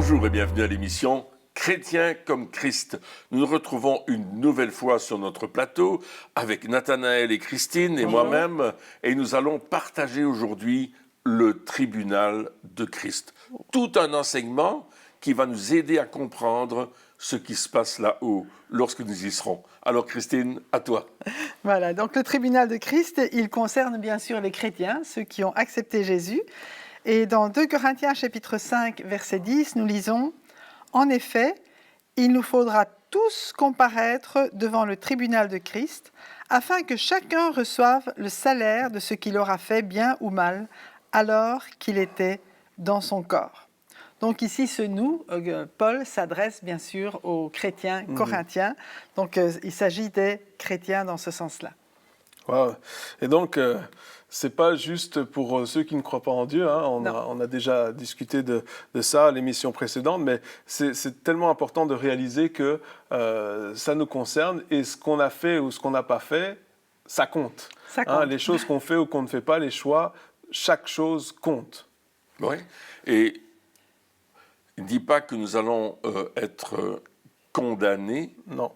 Bonjour et bienvenue à l'émission Chrétien comme Christ. Nous nous retrouvons une nouvelle fois sur notre plateau avec Nathanaël et Christine et moi-même, et nous allons partager aujourd'hui le tribunal de Christ. Tout un enseignement qui va nous aider à comprendre ce qui se passe là-haut lorsque nous y serons. Alors Christine, à toi. Voilà, donc le tribunal de Christ, il concerne bien sûr les chrétiens, ceux qui ont accepté Jésus. Et dans 2 Corinthiens chapitre 5, verset 10, nous lisons « En effet, il nous faudra tous comparaître devant le tribunal de Christ, afin que chacun reçoive le salaire de ce qu'il aura fait bien ou mal, alors qu'il était dans son corps. » Donc ici, ce « nous », Paul s'adresse bien sûr aux chrétiens corinthiens. Donc il s'agit des chrétiens dans ce sens-là. Wow. Et donc, c'est pas juste pour ceux qui ne croient pas en Dieu. Hein. On a déjà discuté de ça à l'émission précédente, mais c'est tellement important de réaliser que ça nous concerne et ce qu'on a fait ou ce qu'on n'a pas fait, ça compte. Ça compte. Hein, les choses qu'on fait ou qu'on ne fait pas, les choix, chaque chose compte. Oui, et il ne dit pas que nous allons être condamnés, Non.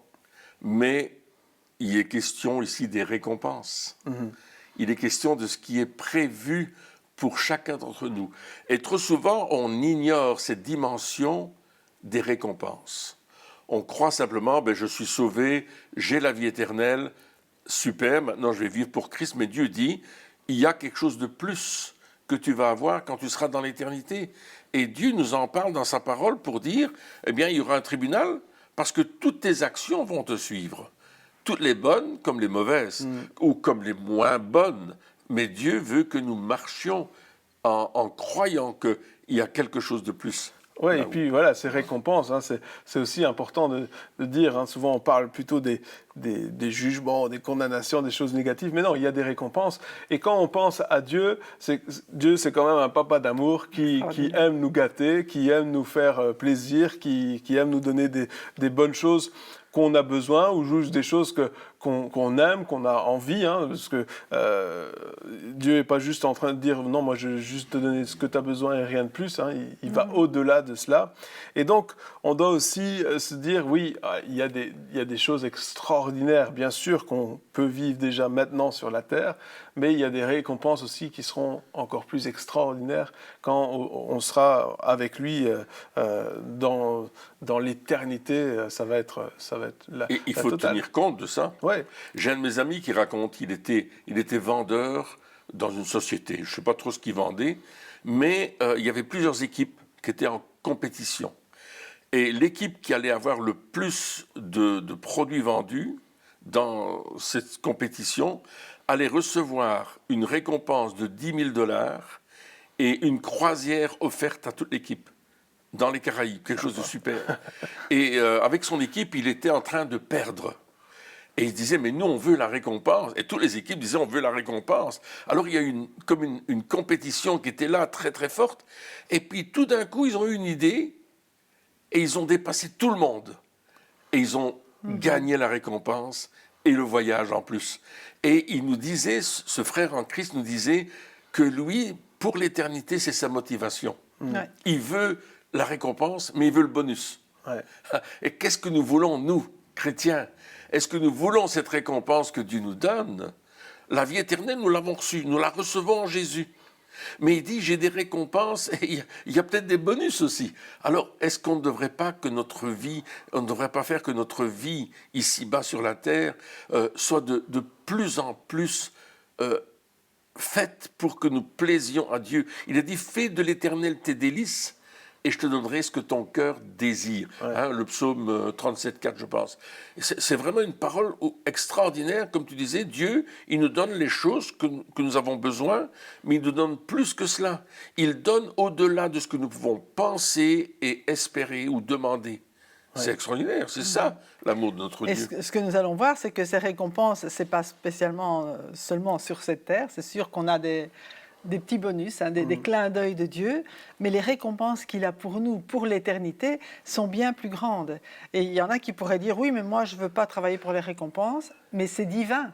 mais il est question ici des récompenses. Il est question de ce qui est prévu pour chacun d'entre nous. Et trop souvent, on ignore cette dimension des récompenses. On croit simplement, je suis sauvé, j'ai la vie éternelle, super, maintenant je vais vivre pour Christ. Mais Dieu dit, il y a quelque chose de plus que tu vas avoir quand tu seras dans l'éternité. Et Dieu nous en parle dans sa parole pour dire, eh bien, il y aura un tribunal parce que toutes tes actions vont te suivre. Toutes les bonnes comme les mauvaises, ou comme les moins bonnes. Mais Dieu veut que nous marchions en croyant qu'il y a quelque chose de plus. Oui, et puis voilà, ces récompenses, hein, c'est aussi important de dire, hein, souvent on parle plutôt des jugements, des condamnations, des choses négatives, mais non, il y a des récompenses. Et quand on pense à Dieu, Dieu c'est quand même un papa d'amour qui aime nous gâter, qui aime nous faire plaisir, qui aime nous donner des bonnes choses qu'on a besoin, ou juste des choses qu'on aime, qu'on a envie, hein, parce que Dieu n'est pas juste en train de dire « Non, moi je veux juste te donner ce que tu as besoin et rien de plus hein. » Il va au-delà de cela. Et donc, on doit aussi se dire « Oui, il y a des choses extraordinaires, bien sûr, qu'on peut vivre déjà maintenant sur la terre, mais il y a des récompenses aussi qui seront encore plus extraordinaires quand on sera avec lui dans l'éternité. Ça va être Et il faut tenir compte de ça. Ouais. J'ai un de mes amis qui raconte qu'il était vendeur dans une société. Je ne sais pas trop ce qu'il vendait, mais il y avait plusieurs équipes qui étaient en compétition. Et l'équipe qui allait avoir le plus de produits vendus dans cette compétition allait recevoir une récompense de 10 000 $ et une croisière offerte à toute l'équipe dans les Caraïbes, quelque chose de super. Et avec son équipe, il était en train de perdre. Et il disait, mais nous, on veut la récompense. Et toutes les équipes disaient, on veut la récompense. Alors, il y a eu une compétition qui était là, très, très forte. Et puis, tout d'un coup, ils ont eu une idée et ils ont dépassé tout le monde. Et ils ont gagné la récompense et le voyage en plus. Et il nous disait, ce frère en Christ nous disait que lui, pour l'éternité, c'est sa motivation. Ouais. Il veut la récompense, mais il veut le bonus. Ouais. Et qu'est-ce que nous voulons, nous, chrétiens? Est-ce que nous voulons cette récompense que Dieu nous donne? La vie éternelle, nous l'avons reçue, nous la recevons en Jésus. Mais il dit, j'ai des récompenses et il y a peut-être des bonus aussi. Alors, est-ce qu'on ne devrait pas faire que notre vie, ici-bas sur la terre, soit de plus en plus faite pour que nous plaisions à Dieu? Il a dit, fais de l'éternel tes délices, et je te donnerai ce que ton cœur désire. Ouais. Hein, le psaume 37,4, je pense. C'est vraiment une parole extraordinaire. Comme tu disais, Dieu, il nous donne les choses que nous avons besoin, mais il nous donne plus que cela. Il donne au-delà de ce que nous pouvons penser et espérer ou demander. Ouais. C'est extraordinaire, c'est ça l'amour de notre Dieu. Et ce que nous allons voir, c'est que ces récompenses, ce n'est pas spécialement seulement sur cette terre. C'est sûr qu'on a des petits bonus, hein, des clins d'œil de Dieu, mais les récompenses qu'il a pour nous, pour l'éternité, sont bien plus grandes. Et il y en a qui pourraient dire, oui, mais moi, je ne veux pas travailler pour les récompenses, mais c'est divin.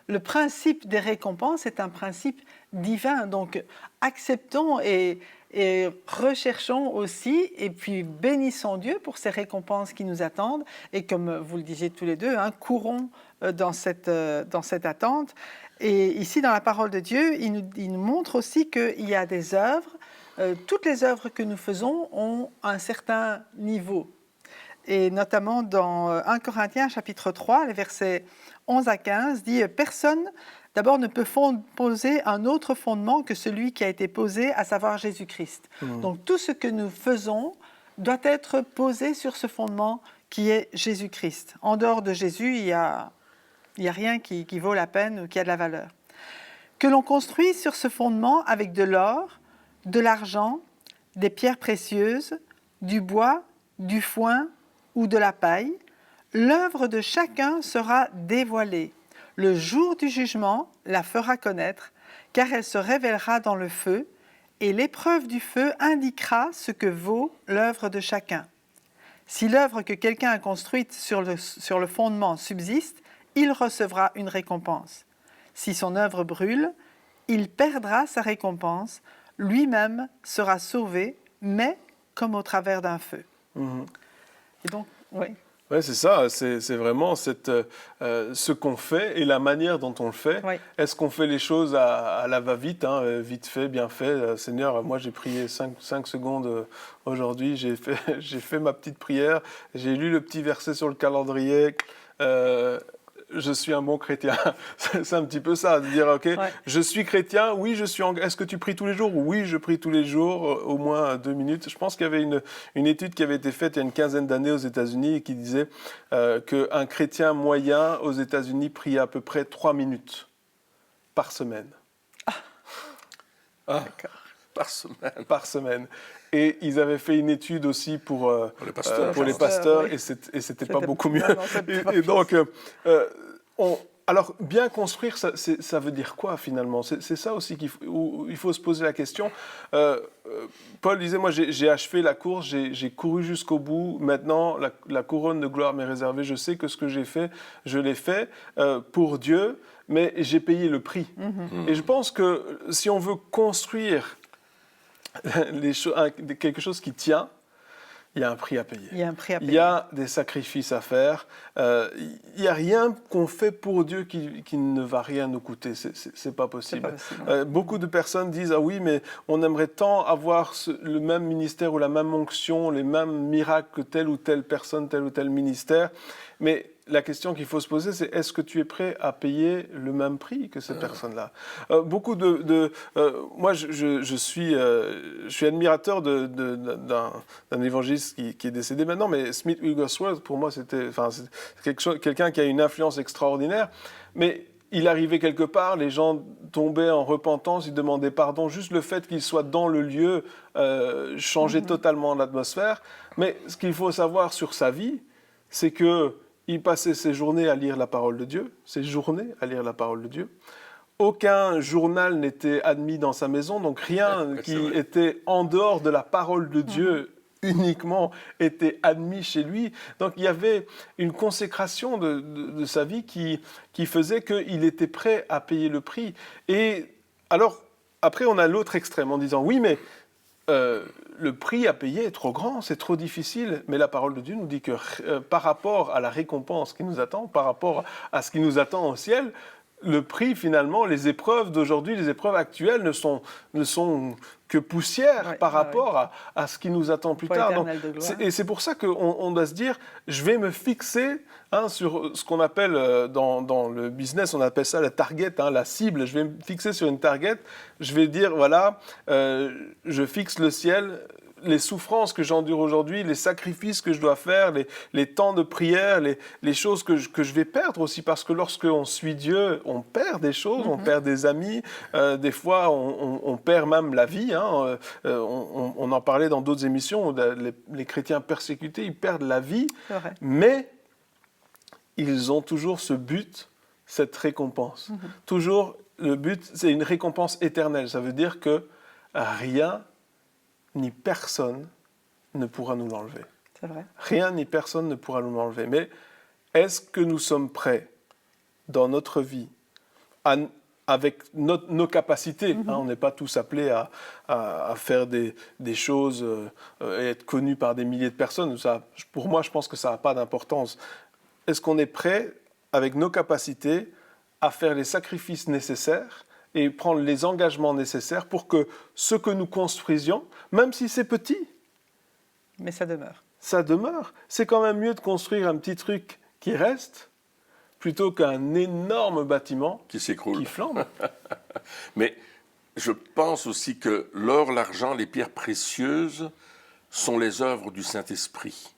Le principe des récompenses est un principe divin. Donc, acceptons et et recherchons aussi et puis bénissons Dieu pour ces récompenses qui nous attendent. Et comme vous le disiez tous les deux, courons dans cette attente. Et ici, dans la parole de Dieu, il nous montre aussi qu'il y a des œuvres. Toutes les œuvres que nous faisons ont un certain niveau. Et notamment dans 1 Corinthiens chapitre 3, les versets 11 à 15, dit « Personne, d'abord, ne peut poser un autre fondement que celui qui a été posé, à savoir Jésus-Christ. » Donc tout ce que nous faisons doit être posé sur ce fondement qui est Jésus-Christ. En dehors de Jésus, il n'y a rien qui vaut la peine ou qui a de la valeur. Que l'on construit sur ce fondement avec de l'or, de l'argent, des pierres précieuses, du bois, du foin ou de la paille, l'œuvre de chacun sera dévoilée. Le jour du jugement la fera connaître, car elle se révélera dans le feu, et l'épreuve du feu indiquera ce que vaut l'œuvre de chacun. Si l'œuvre que quelqu'un a construite sur le fondement subsiste, il recevra une récompense. Si son œuvre brûle, il perdra sa récompense, lui-même sera sauvé, mais comme au travers d'un feu. Et donc, oui. Oui, c'est ça, c'est vraiment ce qu'on fait et la manière dont on le fait. Oui. Est-ce qu'on fait les choses à la va-vite, vite fait, bien fait? Seigneur, moi j'ai prié 5 secondes aujourd'hui, j'ai fait ma petite prière, j'ai lu le petit verset sur le calendrier, je suis un bon chrétien. C'est un petit peu ça, de dire, ok, je suis chrétien, oui, est-ce que tu pries tous les jours? Oui, je prie tous les jours, au moins 2 minutes. Je pense qu'il y avait une étude qui avait été faite il y a une quinzaine d'années aux États-Unis et qui disait qu'un chrétien moyen aux États-Unis prie à peu près 3 minutes par semaine. D'accord. Par semaine. Et ils avaient fait une étude aussi pour les pasteurs, oui. et c'était pas beaucoup mieux. Non, et donc, alors, bien construire, ça veut dire quoi finalement? C'est ça aussi où il faut se poser la question. Paul disait, moi j'ai achevé la course, j'ai couru jusqu'au bout, maintenant la couronne de gloire m'est réservée, je sais que ce que j'ai fait, je l'ai fait pour Dieu, mais j'ai payé le prix. Et je pense que si on veut construire quelque chose qui tient, il y a un prix à payer. Il y a des sacrifices à faire. Il n'y a rien qu'on fait pour Dieu qui ne va rien nous coûter. C'est pas possible. Beaucoup de personnes disent, ah oui, mais on aimerait tant avoir le même ministère ou la même onction, les mêmes miracles que telle ou telle personne, tel ou tel ministère. Mais la question qu'il faut se poser, c'est est-ce que tu es prêt à payer le même prix que ces personnes-là? Moi, je suis admirateur d'un évangéliste qui est décédé maintenant, mais Smith Wigglesworth, pour moi, c'était quelqu'un qui a une influence extraordinaire. Mais il arrivait quelque part, les gens tombaient en repentance, ils demandaient pardon. Juste le fait qu'il soit dans le lieu changeait totalement l'atmosphère. Mais ce qu'il faut savoir sur sa vie, c'est qu'il passait ses journées à lire la parole de Dieu, Aucun journal n'était admis dans sa maison, donc rien qui était en dehors de la parole de Dieu uniquement était admis chez lui. Donc il y avait une consécration de sa vie qui faisait qu'il était prêt à payer le prix. Et alors, après, on a l'autre extrême en disant, oui, mais le prix à payer est trop grand, c'est trop difficile. Mais la parole de Dieu nous dit que par rapport à la récompense qui nous attend, par rapport à ce qui nous attend au ciel, le prix, finalement, les épreuves d'aujourd'hui, les épreuves actuelles ne sont que poussière par rapport à ce qui nous attend plus tard. Donc, et c'est pour ça qu'on doit se dire, je vais me fixer sur ce qu'on appelle, dans le business, on appelle ça la target, la cible. Je vais me fixer sur une target, je vais dire, voilà, je fixe le ciel, les souffrances que j'endure aujourd'hui, les sacrifices que je dois faire, les temps de prière, les choses que je vais perdre aussi, parce que lorsqu'on suit Dieu, on perd des choses, on perd des amis, des fois on perd même la vie. On en parlait dans d'autres émissions, les chrétiens persécutés, ils perdent la vie, mais ils ont toujours ce but, cette récompense. Toujours, le but, c'est une récompense éternelle. Ça veut dire que rien ni personne ne pourra nous l'enlever. C'est vrai. Rien ni personne ne pourra nous l'enlever. Mais est-ce que nous sommes prêts, dans notre vie, à avec nos capacités. On n'est pas tous appelés à faire des choses et être connus par des milliers de personnes. Ça, pour moi, je pense que ça n'a pas d'importance. Est-ce qu'on est prêt, avec nos capacités, à faire les sacrifices nécessaires et prendre les engagements nécessaires pour que ce que nous construisions, même si c'est petit, Mais ça demeure. ça demeure. C'est quand même mieux de construire un petit truc qui reste plutôt qu'un énorme bâtiment qui s'écroule. qui flambe. Mais je pense aussi que l'or, l'argent, les pierres précieuses sont les œuvres du Saint-Esprit.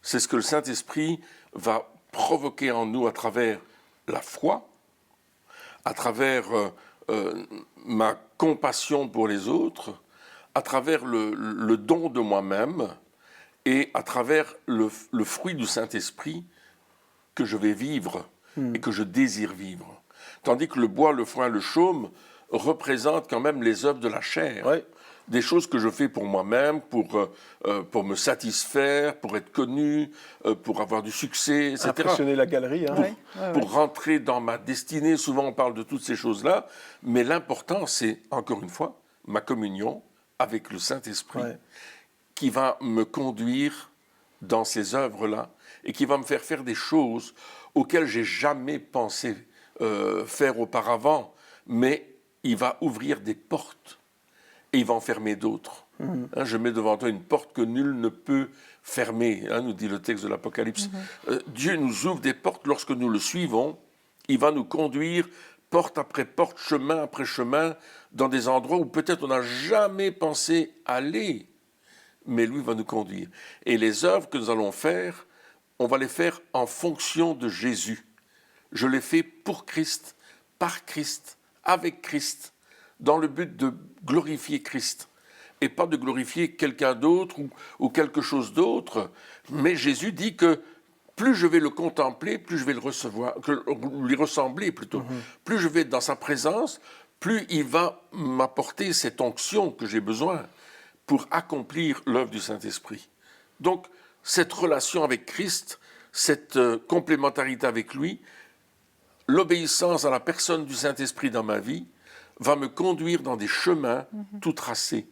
C'est ce que le Saint-Esprit va provoquer en nous à travers la foi, à travers ma compassion pour les autres, à travers le don de moi-même et à travers le fruit du Saint-Esprit que je vais vivre et que je désire vivre. Tandis que le bois, le foin, le chaume représentent quand même les œuvres de la chair. Ouais. Des choses que je fais pour moi-même, pour me satisfaire, pour être connu, pour avoir du succès, etc. Impressionner la galerie. Hein. Pour rentrer dans ma destinée. Souvent, on parle de toutes ces choses-là. Mais l'important, c'est, encore une fois, ma communion avec le Saint-Esprit qui va me conduire dans ces œuvres-là et qui va me faire faire des choses auxquelles j'ai jamais pensé faire auparavant. Mais il va ouvrir des portes. Et il va en fermer d'autres. Je mets devant toi une porte que nul ne peut fermer, nous dit le texte de l'Apocalypse. Dieu nous ouvre des portes lorsque nous le suivons. Il va nous conduire porte après porte, chemin après chemin, dans des endroits où peut-être on n'a jamais pensé aller. Mais lui va nous conduire. Et les œuvres que nous allons faire, on va les faire en fonction de Jésus. Je les fais pour Christ, par Christ, avec Christ, dans le but de glorifier Christ, et pas de glorifier quelqu'un d'autre ou quelque chose d'autre. Mais Jésus dit que plus je vais le contempler, plus je vais le recevoir, lui ressembler plutôt. Plus je vais être dans sa présence, plus il va m'apporter cette onction que j'ai besoin pour accomplir l'œuvre du Saint-Esprit. Donc, cette relation avec Christ, cette complémentarité avec lui, l'obéissance à la personne du Saint-Esprit dans ma vie, va me conduire dans des chemins tout tracés.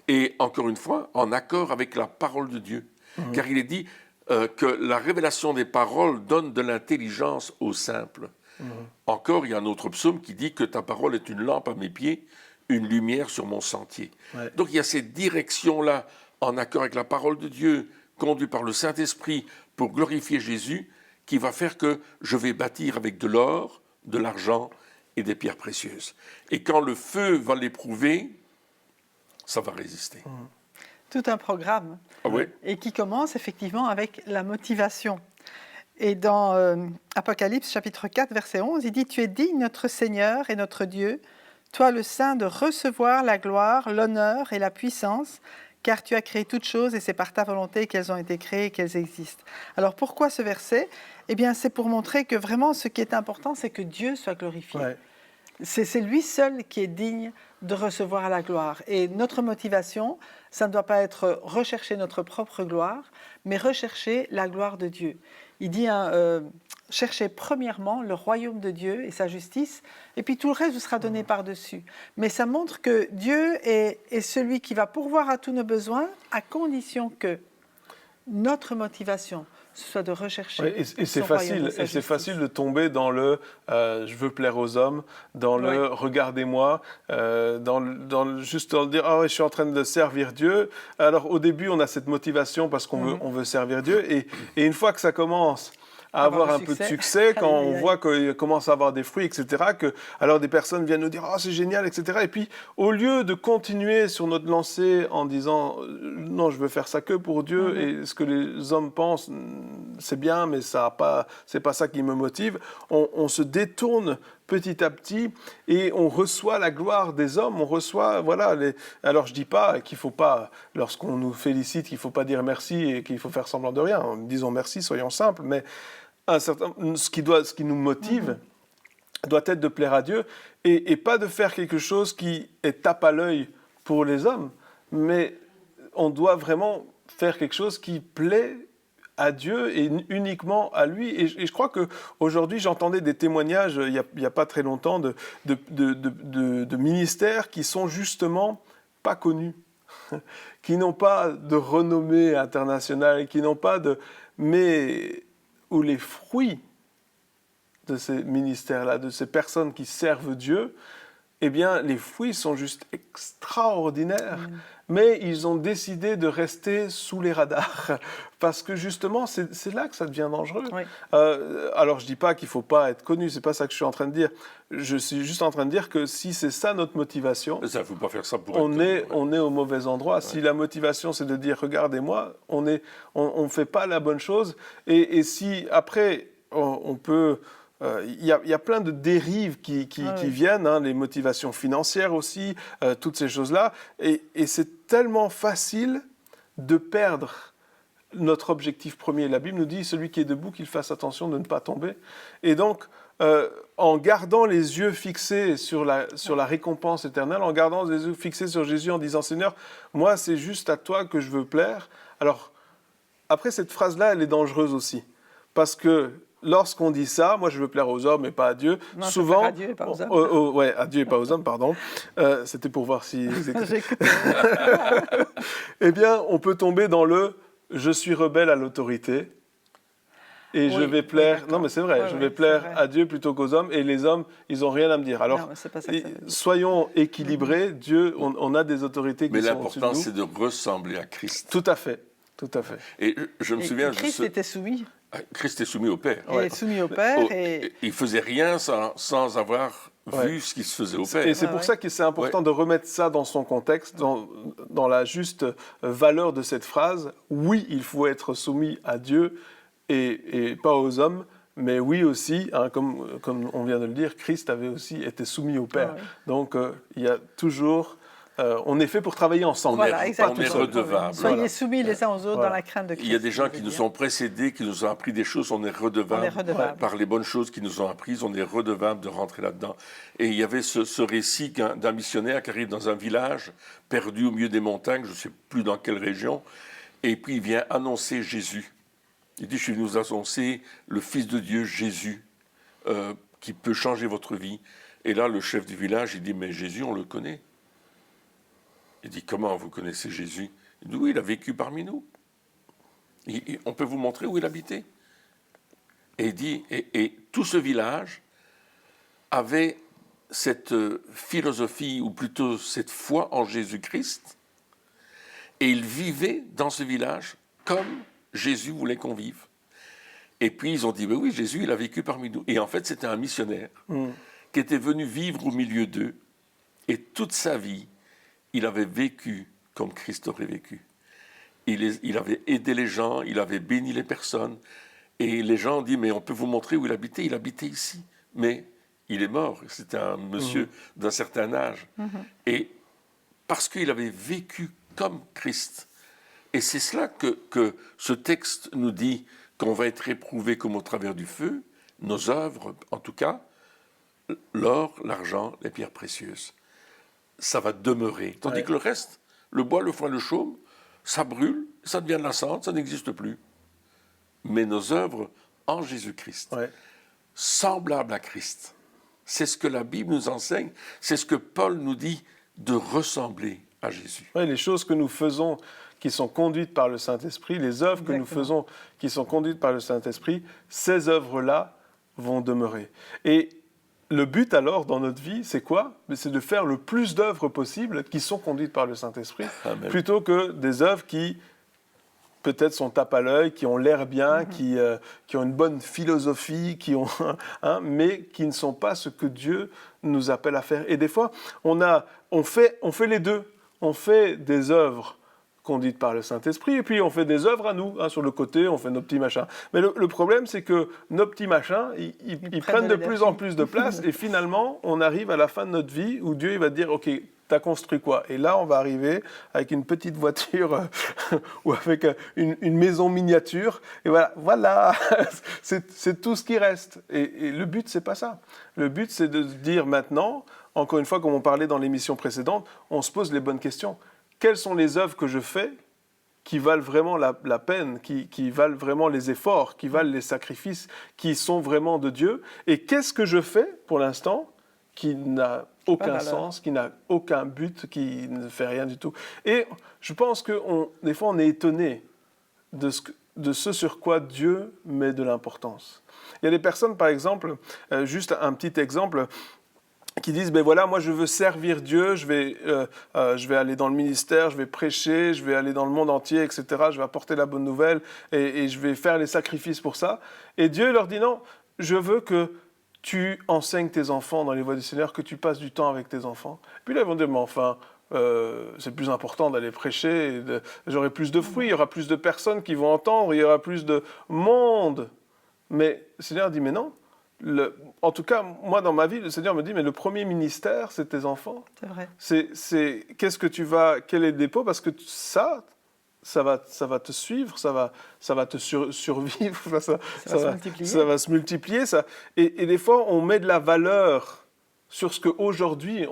Et encore une fois, en accord avec la parole de Dieu. Car il est dit que la révélation des paroles donne de l'intelligence aux simples. Encore, il y a un autre psaume qui dit que ta parole est une lampe à mes pieds, une lumière sur mon sentier. Donc il y a cette direction-là, en accord avec la parole de Dieu, conduite par le Saint-Esprit pour glorifier Jésus, qui va faire que je vais bâtir avec de l'or, de l'argent et des pierres précieuses. Et quand le feu va l'éprouver, ça va résister. Tout un programme. Ah oui. Et qui commence effectivement avec la motivation. Et dans Apocalypse chapitre 4, verset 11, il dit « Tu es digne, notre Seigneur et notre Dieu, toi le Saint, de recevoir la gloire, l'honneur et la puissance, car tu as créé toutes choses et c'est par ta volonté qu'elles ont été créées et qu'elles existent. » Alors pourquoi ce verset ? Eh bien, c'est pour montrer que vraiment ce qui est important, c'est que Dieu soit glorifié. C'est lui seul qui est digne de recevoir la gloire. Et notre motivation, ça ne doit pas être rechercher notre propre gloire, mais rechercher la gloire de Dieu. Il dit, cherchez premièrement le royaume de Dieu et sa justice, et puis tout le reste vous sera donné par-dessus. Mais ça montre que Dieu est celui qui va pourvoir à tous nos besoins, à condition que notre motivation, ce soit de rechercher et c'est facile de tomber dans le je veux plaire aux hommes, dans le regardez-moi, juste dans le dire je suis en train de servir Dieu. Alors au début on a cette motivation parce qu'on veut servir Dieu et une fois que ça commence à avoir un peu de succès, quand on voit qu'il commence à avoir des fruits, etc., alors des personnes viennent nous dire « Oh, c'est génial », etc. Et puis, au lieu de continuer sur notre lancée en disant « Non, je veux faire ça que pour Dieu, et ce que les hommes pensent, c'est bien, mais c'est pas ça qui me motive », on se détourne petit à petit, et on reçoit la gloire des hommes, on reçoit, Alors je dis pas qu'il faut pas, lorsqu'on nous félicite, qu'il faut pas dire merci et qu'il faut faire semblant de rien, disons merci, soyons simples, mais ce qui nous motive doit être de plaire à Dieu, et pas de faire quelque chose qui est tape à l'œil pour les hommes, mais on doit vraiment faire quelque chose qui plaît à Dieu et uniquement à lui. Et je crois qu'aujourd'hui, j'entendais des témoignages, il n'y a pas très longtemps, de ministères qui sont justement pas connus, qui n'ont pas de renommée internationale, qui n'ont pas de... mais où les fruits de ces ministères-là, de ces personnes qui servent Dieu, eh bien, les fruits sont juste extraordinaires. Mais ils ont décidé de rester sous les radars. Parce que justement, c'est là que ça devient dangereux. Oui. Alors, je ne dis pas qu'il ne faut pas être connu, ce n'est pas ça que je suis en train de dire. Je suis juste en train de dire que si c'est ça notre motivation, Ça, il ne faut pas faire ça pour on être connu, est au mauvais endroit. Si la motivation, c'est de dire « regardez-moi », on ne fait pas la bonne chose. Et si après, on peut... Il y a plein de dérives qui viennent, hein, les motivations financières aussi, toutes ces choses-là. Et c'est tellement facile de perdre notre objectif premier. La Bible nous dit, celui qui est debout, qu'il fasse attention de ne pas tomber. Et donc, en gardant les yeux fixés sur la récompense éternelle, en gardant les yeux fixés sur Jésus, en disant, Seigneur, moi, c'est juste à toi que je veux plaire. Alors, après, cette phrase-là, elle est dangereuse aussi. Parce que lorsqu'on dit ça, moi je veux plaire aux hommes et pas à Dieu. Non, souvent, à Dieu et pas aux hommes. Ouais, à Dieu et pas aux hommes, pardon. C'était pour voir si. Eh bien, on peut tomber dans le je suis rebelle à l'autorité et je vais plaire. Non, mais c'est vrai, je vais plaire à Dieu plutôt qu'aux hommes et les hommes, ils n'ont rien à me dire. Alors, non, c'est pas ça que ça veut dire. soyons équilibrés. Dieu, on a des autorités qui Mais sont au-dessus de l'important, nous. c'est de ressembler à Christ. Tout à fait, tout à fait. Et je me Et souviens... Christ était soumis. Christ est soumis au Père. Il est soumis au Père. Et... Il ne faisait rien sans avoir vu ce qui se faisait au Père. Et c'est pour ça que c'est important de remettre ça dans son contexte, dans la juste valeur de cette phrase. Oui, il faut être soumis à Dieu et pas aux hommes, mais oui aussi, hein, comme on vient de le dire, Christ avait aussi été soumis au Père. Donc il y a toujours... on est fait pour travailler ensemble. Voilà, on exactement. est redevable. Soyez soumis les uns aux autres dans la crainte de Christ. Il y a des gens qui nous ont précédés, qui nous ont appris des choses, on est redevable. Par les bonnes choses qu'ils nous ont apprises, on est redevable de rentrer là-dedans. Et il y avait ce récit d'un missionnaire qui arrive dans un village perdu au milieu des montagnes, je ne sais plus dans quelle région, et puis il vient annoncer Jésus. Il dit, je suis venu vous annoncer le Fils de Dieu, Jésus, qui peut changer votre vie. Et là, le chef du village, il dit, mais Jésus, on le connaît. Il dit, comment vous connaissez Jésus? Il dit, oui, il a vécu parmi nous. On peut vous montrer où il habitait. Et il dit, et tout ce village avait cette philosophie, ou plutôt cette foi en Jésus-Christ, et il vivait dans ce village comme Jésus voulait qu'on vive. Et puis ils ont dit, mais oui, Jésus, il a vécu parmi nous. Et en fait, c'était un missionnaire qui était venu vivre au milieu d'eux, et toute sa vie, il avait vécu comme Christ aurait vécu. Il avait aidé les gens, il avait béni les personnes. Et les gens ont dit, mais on peut vous montrer où il habitait ici. Mais il est mort, c'était un monsieur d'un certain âge. Et parce qu'il avait vécu comme Christ. Et c'est cela que ce texte nous dit, qu'on va être éprouvé comme au travers du feu, nos œuvres, en tout cas, l'or, l'argent, les pierres précieuses. Ça va demeurer. Tandis que le reste, le bois, le foin, le chaume, ça brûle, ça devient de la cendre, ça n'existe plus. Mais nos œuvres en Jésus-Christ, semblables à Christ, c'est ce que la Bible nous enseigne, c'est ce que Paul nous dit de ressembler à Jésus. Oui, les choses que nous faisons qui sont conduites par le Saint-Esprit, les œuvres que nous faisons qui sont conduites par le Saint-Esprit, ces œuvres-là vont demeurer. Et le but alors dans notre vie, c'est quoi? C'est de faire le plus d'œuvres possibles qui sont conduites par le Saint-Esprit, plutôt que des œuvres qui peut-être sont tape à l'œil, qui ont l'air bien, qui ont une bonne philosophie, mais qui ne sont pas ce que Dieu nous appelle à faire. Et des fois, on fait les deux. On fait des œuvres conduites par le Saint-Esprit, et puis on fait des œuvres à nous, sur le côté, on fait nos petits machins. Mais le problème, c'est que nos petits machins, ils prennent de plus en plus de place, et finalement, on arrive à la fin de notre vie où Dieu il va dire, OK, t'as construit quoi? Et là, on va arriver avec une petite voiture ou avec une maison miniature, et voilà, c'est tout ce qui reste. Et le but, c'est pas ça. Le but, c'est de se dire maintenant, encore une fois, comme on parlait dans l'émission précédente, on se pose les bonnes questions. Quelles sont les œuvres que je fais qui valent vraiment la peine, qui valent vraiment les efforts, qui valent les sacrifices, qui sont vraiment de Dieu. Et qu'est-ce que je fais pour l'instant qui n'a aucun sens, qui n'a aucun but, qui ne fait rien du tout. Et je pense que des fois, on est étonné de ce sur quoi Dieu met de l'importance. Il y a des personnes, par exemple, juste un petit exemple, qui disent, ben voilà, moi je veux servir Dieu, je vais aller dans le ministère, je vais prêcher, je vais aller dans le monde entier, etc. Je vais apporter la bonne nouvelle et je vais faire les sacrifices pour ça. Et Dieu leur dit, non, je veux que tu enseignes tes enfants dans les voies du Seigneur, que tu passes du temps avec tes enfants. Puis là, ils vont dire, mais enfin, c'est plus important d'aller prêcher, j'aurai plus de fruits, il y aura plus de personnes qui vont entendre, il y aura plus de monde. Mais le Seigneur dit, mais non. En tout cas, moi, dans ma vie, le Seigneur me dit, mais le premier ministère, c'est tes enfants. C'est vrai. Qu'est-ce que tu vas, quel est le dépôt? Parce que ça va te suivre, ça va te survivre, ça va se multiplier. Et des fois, on met de la valeur sur ce qu'aujourd'hui,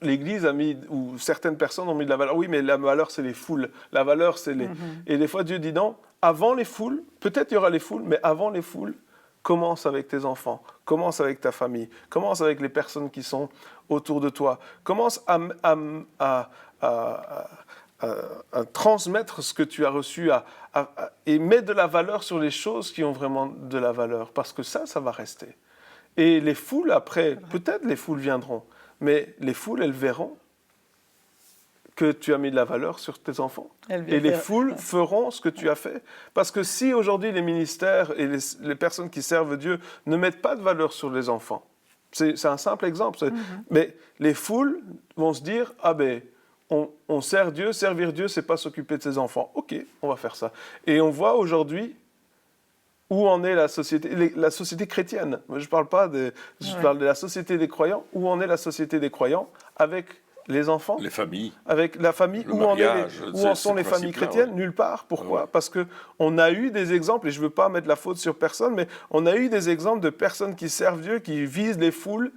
l'Église a mis, ou certaines personnes ont mis de la valeur. Oui, mais la valeur, c'est les foules. La valeur, c'est les... Et des fois, Dieu dit non, avant les foules, peut-être il y aura les foules, mais avant les foules, commence avec tes enfants, commence avec ta famille, commence avec les personnes qui sont autour de toi. Commence à transmettre ce que tu as reçu et mets de la valeur sur les choses qui ont vraiment de la valeur, parce que ça va rester. Et les foules, après, peut-être les foules viendront, mais les foules, elles verront que tu as mis de la valeur sur tes enfants. Et les foules feront ce que tu as fait. Parce que si aujourd'hui les ministères et les personnes qui servent Dieu ne mettent pas de valeur sur les enfants, c'est un simple exemple, mais les foules vont se dire, ah ben, on sert Dieu, servir Dieu, c'est pas s'occuper de ses enfants. Ok, on va faire ça. Et on voit aujourd'hui où en est la société chrétienne. Je parle pas je parle de la société des croyants. Où en est la société des croyants avec les enfants, les familles, avec la famille, où en sont les familles chrétiennes? Nulle part. Pourquoi? Parce qu'on a eu des exemples, et je ne veux pas mettre la faute sur personne, mais on a eu des exemples de personnes qui servent Dieu, qui visent les foules,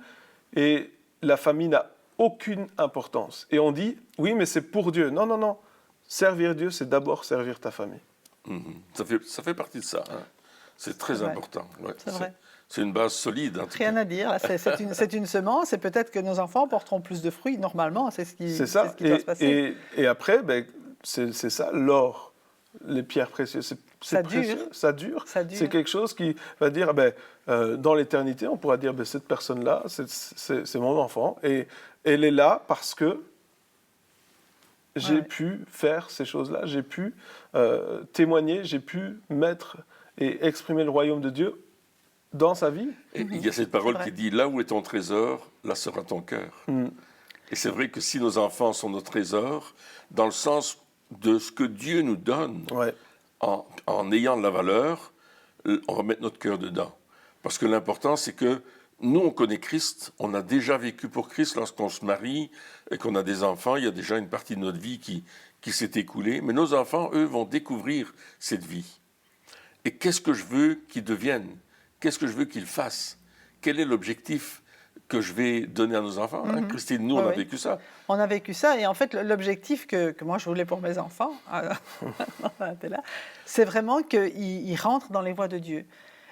et la famille n'a aucune importance. Et on dit, oui, mais c'est pour Dieu. Non, non, non. Servir Dieu, c'est d'abord servir ta famille. Ça fait partie de ça. Hein. C'est très important. Ouais. C'est vrai. C'est une base solide. Rien à dire. C'est une semence et peut-être que nos enfants porteront plus de fruits. Normalement, c'est ce qui doit se passer. Et après, c'est ça, l'or, les pierres précieuses. C'est précieux, ça dure. C'est quelque chose qui va dire, dans l'éternité, on pourra dire, cette personne-là, c'est mon enfant. Et elle est là parce que j'ai pu faire ces choses-là. J'ai pu témoigner, j'ai pu mettre et exprimer le royaume de Dieu dans sa vie. Et il y a cette parole qui dit, là où est ton trésor, là sera ton cœur. Et c'est vrai que si nos enfants sont nos trésors, dans le sens de ce que Dieu nous donne, en ayant de la valeur, on va mettre notre cœur dedans. Parce que l'important, c'est que nous, on connaît Christ, on a déjà vécu pour Christ lorsqu'on se marie et qu'on a des enfants, il y a déjà une partie de notre vie qui s'est écoulée, mais nos enfants, eux, vont découvrir cette vie. Et qu'est-ce que je veux qu'ils deviennent? Qu'est-ce que je veux qu'ils fassent? Quel est l'objectif que je vais donner à nos enfants? Christine, nous, on a vécu ça. On a vécu ça. Et en fait, l'objectif que moi, je voulais pour mes enfants, c'est vraiment qu'ils rentrent dans les voies de Dieu.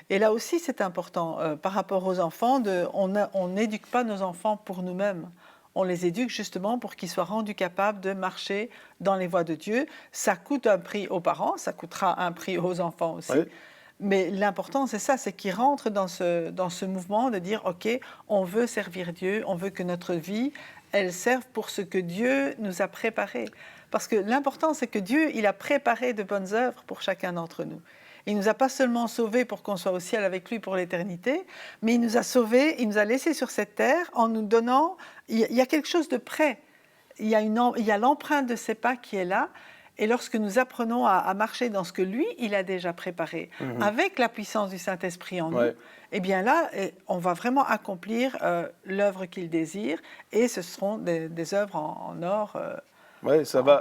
Et là aussi, c'est important. Par rapport aux enfants, on n'éduque pas nos enfants pour nous-mêmes. On les éduque justement pour qu'ils soient rendus capables de marcher dans les voies de Dieu. Ça coûte un prix aux parents, ça coûtera un prix aux enfants aussi. Oui. Mais l'important, c'est ça, c'est qu'ils rentrent dans ce mouvement de dire, OK, on veut servir Dieu, on veut que notre vie, elle serve pour ce que Dieu nous a préparé. Parce que l'important, c'est que Dieu, il a préparé de bonnes œuvres pour chacun d'entre nous. Il ne nous a pas seulement sauvés pour qu'on soit au ciel avec lui pour l'éternité, mais il nous a sauvés, il nous a laissés sur cette terre en nous donnant... Il y a quelque chose de prêt. Il y a l'empreinte de ses pas qui est là. Et lorsque nous apprenons à marcher dans ce que lui, il a déjà préparé, avec la puissance du Saint-Esprit en nous, eh bien là, on va vraiment accomplir l'œuvre qu'il désire, et ce seront des œuvres en or, ça va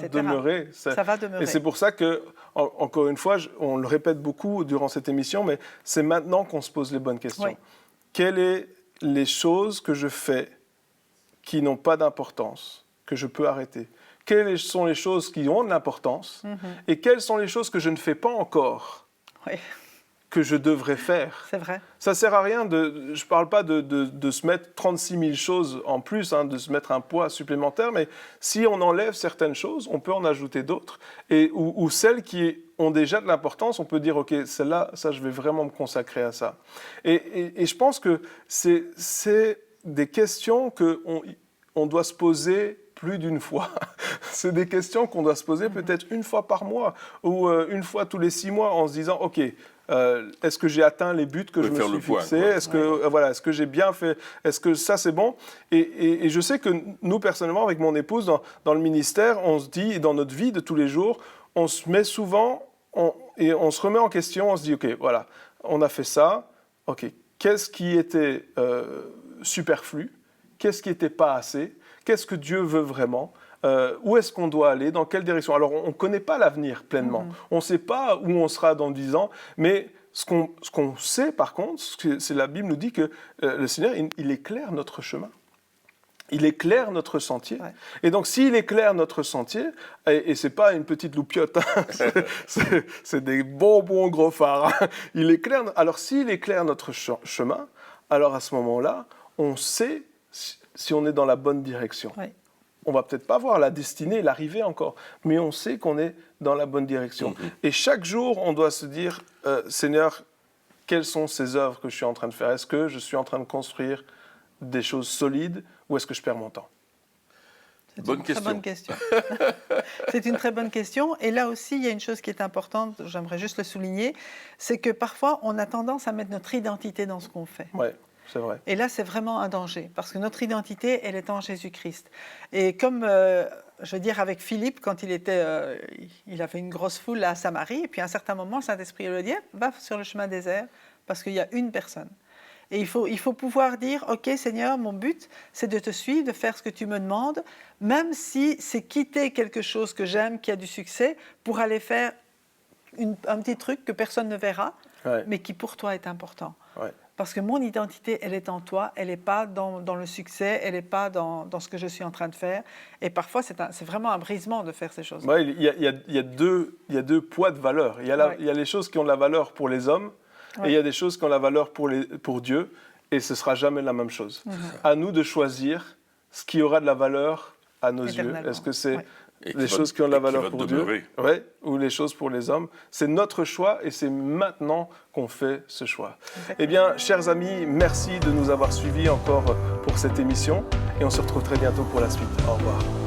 demeurer. Ça va demeurer. Et c'est pour ça que, encore une fois, on le répète beaucoup durant cette émission, mais c'est maintenant qu'on se pose les bonnes questions. Oui. Quelles sont les choses que je fais qui n'ont pas d'importance, que je peux arrêter? quelles sont les choses qui ont de l'importance et quelles sont les choses que je ne fais pas encore, Oui, que je devrais faire. c'est vrai. Ça ne sert à rien, je ne parle pas de se mettre 36 000 choses en plus, de se mettre un poids supplémentaire, mais si on enlève certaines choses, on peut en ajouter d'autres. Ou celles qui ont déjà de l'importance, on peut dire, OK, celle-là, ça, je vais vraiment me consacrer à ça. Et je pense que c'est des questions qu'on doit se poser plus d'une fois. C'est des questions qu'on doit se poser peut-être une fois par mois ou une fois tous les 6 mois en se disant, OK, est-ce que j'ai atteint les buts que je me suis fixés? Est-ce que j'ai bien fait? Est-ce que ça, c'est bon? Et je sais que nous, personnellement, avec mon épouse, dans le ministère, on se dit, et dans notre vie de tous les jours, on se met souvent, et on se remet en question, on se dit, OK, voilà, on a fait ça, OK, qu'est-ce qui était superflu? Qu'est-ce qui n'était pas assez? Qu'est-ce que Dieu veut vraiment? Où est-ce qu'on doit aller? Dans quelle direction? Alors, on ne connaît pas l'avenir pleinement. On ne sait pas où on sera dans 10 ans, mais ce qu'on sait, par contre, c'est la Bible nous dit que le Seigneur, il éclaire notre chemin. Il éclaire notre sentier. Ouais. Et donc, s'il éclaire notre sentier, et ce n'est pas une petite loupiote, c'est des bons gros phares. Il éclaire, alors, s'il éclaire notre chemin, alors à ce moment-là, on sait si on est dans la bonne direction. Ouais. On ne va peut-être pas voir la destinée, l'arrivée encore, mais on sait qu'on est dans la bonne direction. Et chaque jour, on doit se dire, Seigneur, quelles sont ces œuvres que je suis en train de faire? Est-ce que je suis en train de construire des choses solides ou est-ce que je perds mon temps? C'est une très bonne question. C'est une très bonne question. Et là aussi, il y a une chose qui est importante, j'aimerais juste le souligner, c'est que parfois, on a tendance à mettre notre identité dans ce qu'on fait. Ouais. C'est vrai. Et là, c'est vraiment un danger, parce que notre identité, elle est en Jésus-Christ. Et comme, je veux dire, avec Philippe, quand il avait une grosse foule à Samarie, et puis à un certain moment, le Saint-Esprit lui dit, va sur le chemin désert, parce qu'il y a une personne. Et il faut pouvoir dire, OK, Seigneur, mon but, c'est de te suivre, de faire ce que tu me demandes, même si c'est quitter quelque chose que j'aime, qui a du succès, pour aller faire un petit truc que personne ne verra, ouais. Mais qui pour toi est important. Ouais. Parce que mon identité, elle est en toi, elle n'est pas dans le succès, elle n'est pas dans ce que je suis en train de faire. Et parfois, c'est vraiment un brisement de faire ces choses. Ouais, il y a deux poids de valeur. Il y a les choses qui ont de la valeur pour les hommes, ouais. Et il y a des choses qui ont de la valeur pour Dieu, et ce ne sera jamais la même chose. À nous de choisir ce qui aura de la valeur à nos yeux. Est-ce que c'est... Ouais. Les choses qui ont de la valeur pour Dieu, ouais, ou les choses pour les hommes. C'est notre choix et c'est maintenant qu'on fait ce choix. Eh bien, chers amis, merci de nous avoir suivis encore pour cette émission et on se retrouve très bientôt pour la suite. Au revoir.